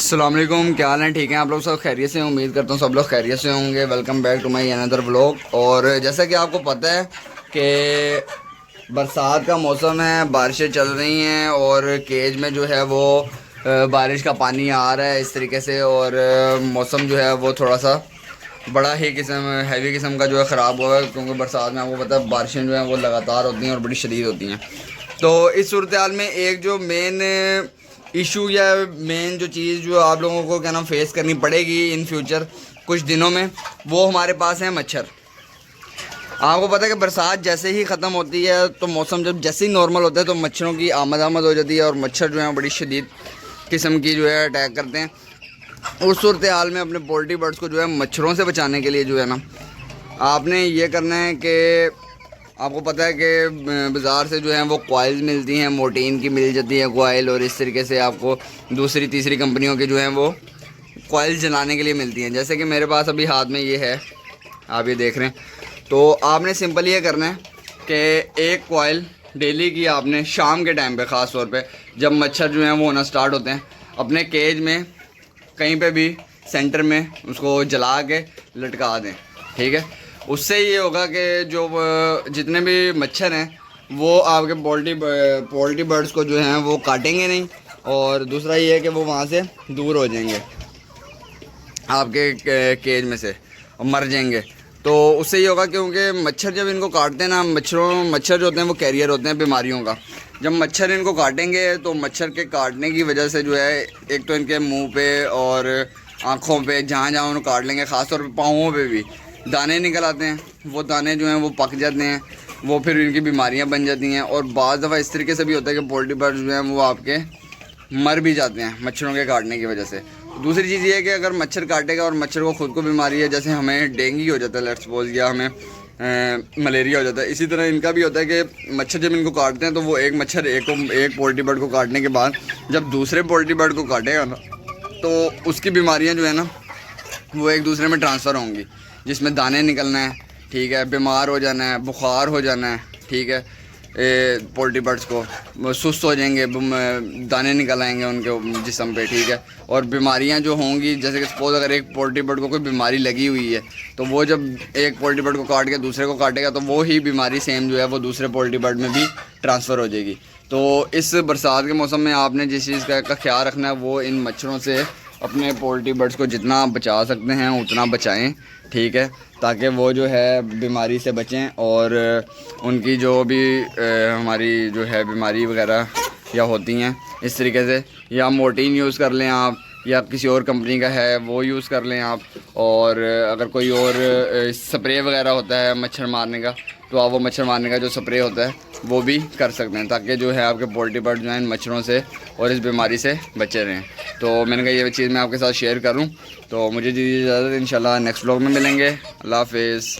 अस्सलाम वालेकुम, क्या हाल है? ठीक है आप लोग? सब खैरियत से? उम्मीद करता हूँ सब लोग खैरियत से होंगे। Welcome back to my another vlog. और जैसा कि आपको पता है कि बरसात का मौसम है, बारिशें चल रही हैं और केज में जो है वो बारिश का पानी आ रहा है इस तरीके से। और मौसम जो है वो थोड़ा सा बड़ा ही हैवी किस्म का जो है ख़राब हुआ है, क्योंकि बरसात में आपको पता है बारिशें जो हैं वो लगातार होती हैं और बड़ी शदीद होती हैं। तो इस सूरत हाल में एक जो मेन इशू या मेन जो चीज़ जो आप लोगों को क्या नाम फेस करनी पड़ेगी इन फ्यूचर कुछ दिनों में, वो हमारे पास है मच्छर। आपको पता है कि बरसात जैसे ही ख़त्म होती है तो मौसम जब जैसे ही नॉर्मल होता है तो मच्छरों की आमद हो जाती है और मच्छर जो है बड़ी शदीद किस्म की जो है अटैक करते हैं। उस सूरत हाल में अपने पोल्ट्री बर्ड्स को जो है मच्छरों से बचाने के लिए जो है ना, आपने ये करना है कि आपको पता है कि बाज़ार से जो है वो कॉइल्स मिलती हैं, मोर्टीन की मिल जाती है कॉइल, और इस तरीके से आपको दूसरी तीसरी कंपनियों की जो है वो कॉइल जलाने के लिए मिलती हैं। जैसे कि मेरे पास अभी हाथ में ये है, आप ये देख रहे हैं। तो आपने सिंपल ये करना है कि एक कॉइल डेली की आपने शाम के टाइम पे ख़ास तौर पे जब मच्छर जो हैं वो होना स्टार्ट होते हैं, अपने केज में कहीं पे भी सेंटर में उसको जला के लटका दें। ठीक है, उससे ये होगा कि जो जितने भी मच्छर हैं वो आपके पोल्ट्री बर्ड्स को जो हैं वो काटेंगे नहीं, और दूसरा ये है कि वो वहाँ से दूर हो जाएंगे आपके केज में से और मर जाएंगे। तो उससे ये होगा क्योंकि मच्छर जब इनको काटते हैं ना, मच्छर जो होते हैं वो कैरियर होते हैं बीमारियों का। जब मच्छर इनको काटेंगे तो मच्छर के काटने की वजह से जो है एक तो इनके मुंह पे और आँखों पे जहाँ जहाँ उनको काट लेंगे, ख़ासतौर पर पाँवों पे भी दाने निकल आते हैं। वो दाने जो हैं वो पक जाते हैं, वो फिर इनकी बीमारियाँ बन जाती हैं। और बाज़ दफ़ा इस तरीके से भी होता है कि पोल्ट्री बर्ड्स जो हैं वो आपके मर भी जाते हैं मच्छरों के काटने की वजह से। दूसरी चीज़ ये है कि अगर मच्छर काटेगा और मच्छर को ख़ुद को बीमारी है, जैसे हमें डेंगू हो जाता है लेट्स सपोज, या हमें मलेरिया हो जाता है, इसी तरह इनका भी होता है कि मच्छर जब इनको काटते हैं तो वो एक मच्छर एक पोल्ट्री बर्ड को काटने के बाद जब दूसरे पोल्ट्री बर्ड को काटेगा ना, तो उसकी बीमारियाँ जो है ना वो एक दूसरे में ट्रांसफ़र होंगी, जिसमें दाने निकलना है, ठीक है, बीमार हो जाना है, बुखार हो जाना है, ठीक है, पोल्ट्री बर्ड्स को वो सुस्त हो जाएंगे, दाने निकल आएंगे उनके जिस्म पे, ठीक है। और बीमारियां जो होंगी, जैसे कि सपोज अगर एक पोल्ट्री बर्ड को कोई बीमारी लगी हुई है तो वो जब एक पोल्ट्री बर्ड को काट के दूसरे को काटेगा तो वो ही बीमारी सेम जो है वो दूसरे पोल्ट्री बर्ड में भी ट्रांसफ़र हो जाएगी। तो इस बरसात के मौसम में आपने जिस चीज़ का ख्याल रखना है वो इन मच्छरों से अपने पोल्ट्री बर्ड्स को जितना बचा सकते हैं उतना बचाएं, ठीक है, ताकि वो जो है बीमारी से बचें और उनकी जो भी हमारी जो है बीमारी वगैरह या होती हैं इस तरीके से, या मोर्टीन यूज़ कर लें आप, या किसी और कंपनी का है वो यूज़ कर लें आप। और अगर कोई और स्प्रे वगैरह होता है मच्छर मारने का तो आप वो मच्छर मारने का जो स्प्रे होता है वो भी कर सकते हैं, ताकि जो है आपके पोल्ट्री बर्ड जो हैं इन मच्छरों से और इस बीमारी से बचे रहें। तो मैंने कहा ये चीज़ मैं आपके साथ शेयर करूं। तो मुझे दीजिए इजाज़त, इंशाल्लाह नेक्स्ट व्लॉग में मिलेंगे। अल्लाह हाफ़िज़।